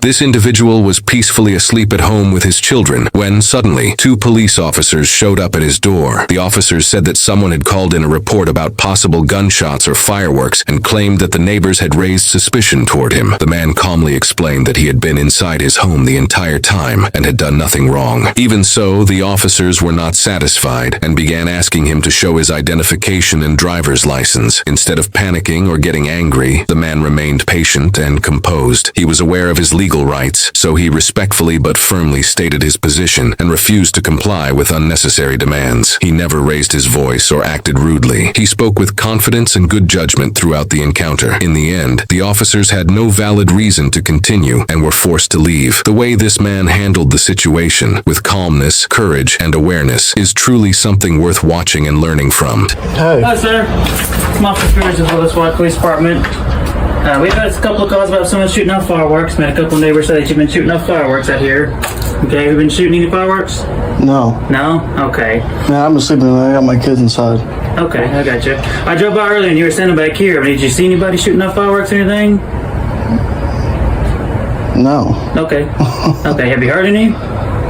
This individual was peacefully asleep at home with his children when suddenly 2 police officers showed up at his door. The officers said that someone had called in a report about possible gunshots or fireworks and claimed that the neighbors had raised suspicion toward him. The man calmly explained that he had been inside his home the entire time and had done nothing wrong. Even so, the officers were not satisfied and began asking him to show his identification and driver's license. Instead of panicking or getting angry, the man remained patient and composed. He was aware of his legal rights, so he respectfully but firmly stated his position and refused to comply with unnecessary demands. He never raised his voice or acted rudely. He spoke with confidence and good judgment throughout the encounter. In the end, the officers had no valid reason to continue and were forced to leave. The way this man handled the situation, with calmness, courage, and awareness, is truly something worth watching and learning from. Hey. Hi, sir. I'm Officer Spears of the Bogus Police Department. We've had a couple of calls about someone shooting off fireworks. Met a couple of neighbors say that you've been shooting off fireworks out here. Okay, have you been shooting any fireworks? No. No? Okay. Yeah, I'm sleeping and I got my kids inside. Okay, I got you. I drove by earlier and you were standing back here. Did you see anybody shooting off fireworks or anything? No. Okay. Okay, have you heard any?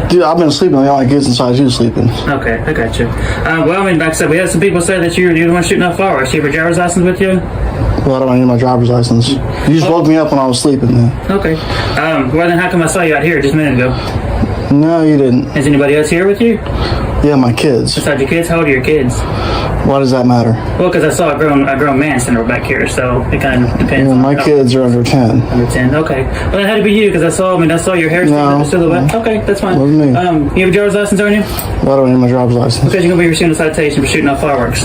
Dude, I've been sleeping. I got my kids inside. You sleeping? Okay, I got you. Well, I mean, like I said, we had some people say that you're the one shooting off fireworks. You have your driver's license with you? Well, I don't need my driver's license. You just woke me up when I was sleeping then. Okay. Well, then how come I saw you out here just a minute ago? No, you didn't. Is anybody else here with you? Yeah, my kids. Besides your kids? How old are your kids? Why does that matter? Well, because I saw a grown man standing back here, so it kind of depends. Yeah, my kids are under 10. Under 10, okay. Well, it had to be you, because I saw your hair silhouette. Okay, that's fine. Wasn't me. You have a driver's license on you? Why do I need my driver's license? Because you're going to be receiving a citation for shooting off fireworks.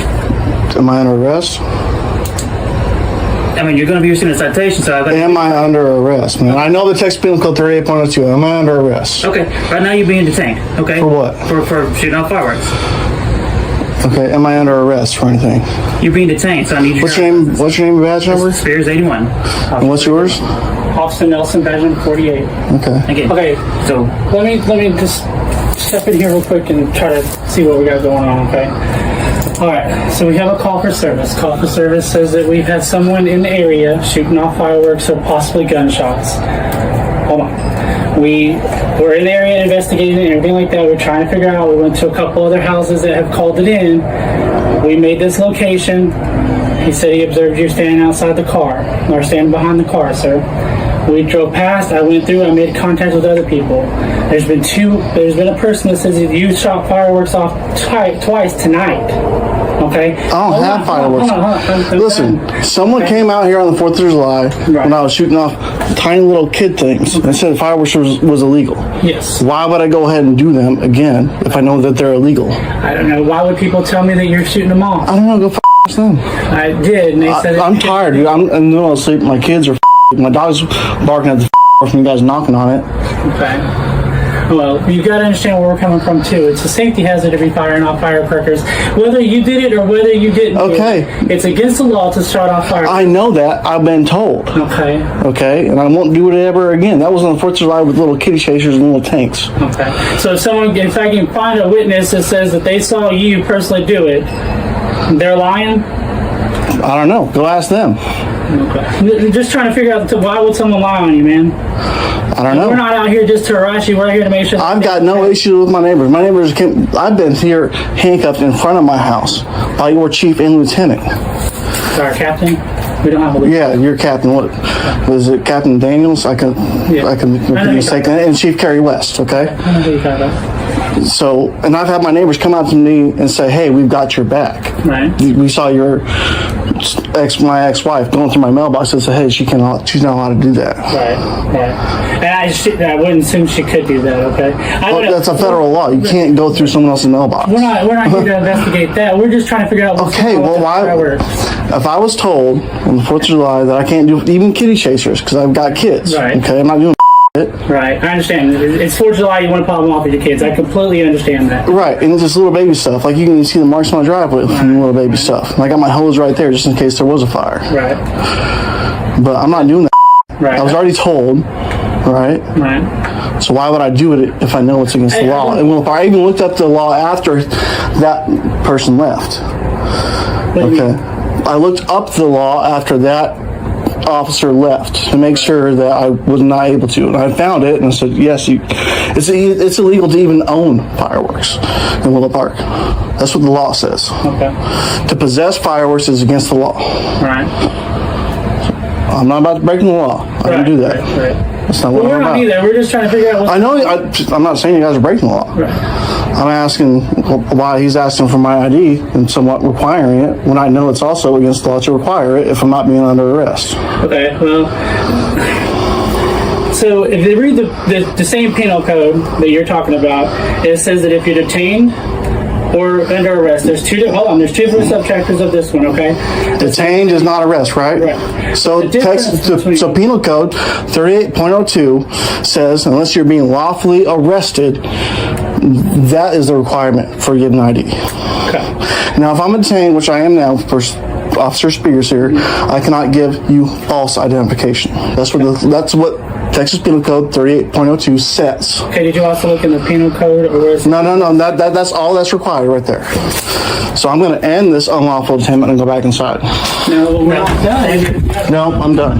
Am I under arrest? I mean, you're going to be receiving a citation, so Am I under arrest, man? I know the text penal code 38.02. Am I under arrest? Okay, right now you're being detained, okay? For what? For shooting off fireworks. Okay, am I under arrest for anything? You're being detained, so I need your What's your name and badge number? Spears 81. And what's yours? Officer Nelson, badge number 48. Okay. Okay, so let me just step in here real quick and try to see what we got going on, okay? All right, so we have a call for service. Call for service says that we've had someone in the area shooting off fireworks or possibly gunshots. Hold on. We were in the area investigating and everything like that. We're trying to figure out. We went to a couple other houses that have called it in. We made this location. He said he observed you standing outside the car, or standing behind the car, sir. We drove past. I went through. I made contact with other people. There's been a person that says you shot fireworks off twice tonight. Okay. I don't have fireworks. Hold on. Listen, someone came out here on the 4th of July when I was shooting off tiny little kid things and said fireworks was illegal. Yes. Why would I go ahead and do them again if I know that they're illegal? I don't know. Why would people tell me that you're shooting them off? I don't know. Go them. I did, and they said I'm tired, dude. I'm in the middle of sleep. My kids are my dog's barking at the from you guys knocking on it. Okay. Well, you got to understand where we're coming from too. It's a safety hazard to be firing off firecrackers, whether you did it or whether you didn't. Okay. It's against the law to start off fireworks. I know that. I've been told. Okay. Okay, and I won't do it ever again. That was on the 4th of July with little kitty chasers and little tanks. Okay. So if someone, if I can find a witness that says that they saw you personally do it, they're lying? I don't know. Go ask them. Okay. Just trying to figure out why would someone lie on you, man? I don't know. We're not out here just to harass you. We're out here to make sure. I've got no issue with my neighbors. My neighbors I've been here handcuffed in front of my house by your chief and lieutenant. Our captain. We don't have a lieutenant. Yeah, your captain. What was it, Captain Daniels? I can be mistaken. And Chief Kerry West. Okay. I know who you're talking about. So, and I've had my neighbors come out to me and say, "Hey, we've got your back. Right. We saw my ex-wife going through my mailbox and said, hey, she's not allowed to do that." Right. And I wouldn't assume she could do that. Okay. That's a federal law. You can't go through someone else's mailbox. We're not here to investigate that. We're just trying to figure out. Okay. Well, why? If I was told on the 4th of July that I can't do even kitty chasers because I've got kids. Right. Okay. I'm not doing. Right, I understand. It's 4th of July, you want to pop them off with your kids. I completely understand that. Right, and it's just little baby stuff. Like you can see the marks on my driveway from little baby stuff. And I got my hose right there just in case there was a fire. Right. But I'm not doing that. Right. I was already told. Right. Right. So why would I do it if I know it's against the law? And if I even looked up the law after that person left. Okay. I looked up the law after that officer left to make sure that I was not able to. And I found it and I said, yes, it's illegal to even own fireworks in Willow Park. That's what the law says. Okay. To possess fireworks is against the law. Right. I'm not about breaking the law. I don't do that. Right. That's not what We're I'm not about. either. We're just trying to figure out what. I know. I'm not saying you guys are breaking the law. Right. I'm asking why he's asking for my ID and somewhat requiring it when I know it's also against the law to require it if I'm not being under arrest. Okay, well, so if they read the same penal code that you're talking about, it says that if you're detained or under arrest, there's two different subchapters of this one, okay? Detained is not arrest, right? Right. So The difference between- so penal code 38.02 says unless you're being lawfully arrested, that is the requirement for getting ID. Okay. Now, if I'm detained, which I am now for Officer Spears here, I cannot give you false identification. That's what Texas Penal Code 38.02 says. Okay, did you also look in the penal code or where's No. That's all that's required right there. So I'm going to end this unlawful detainment and go back inside. No, we're not done. No, I'm done.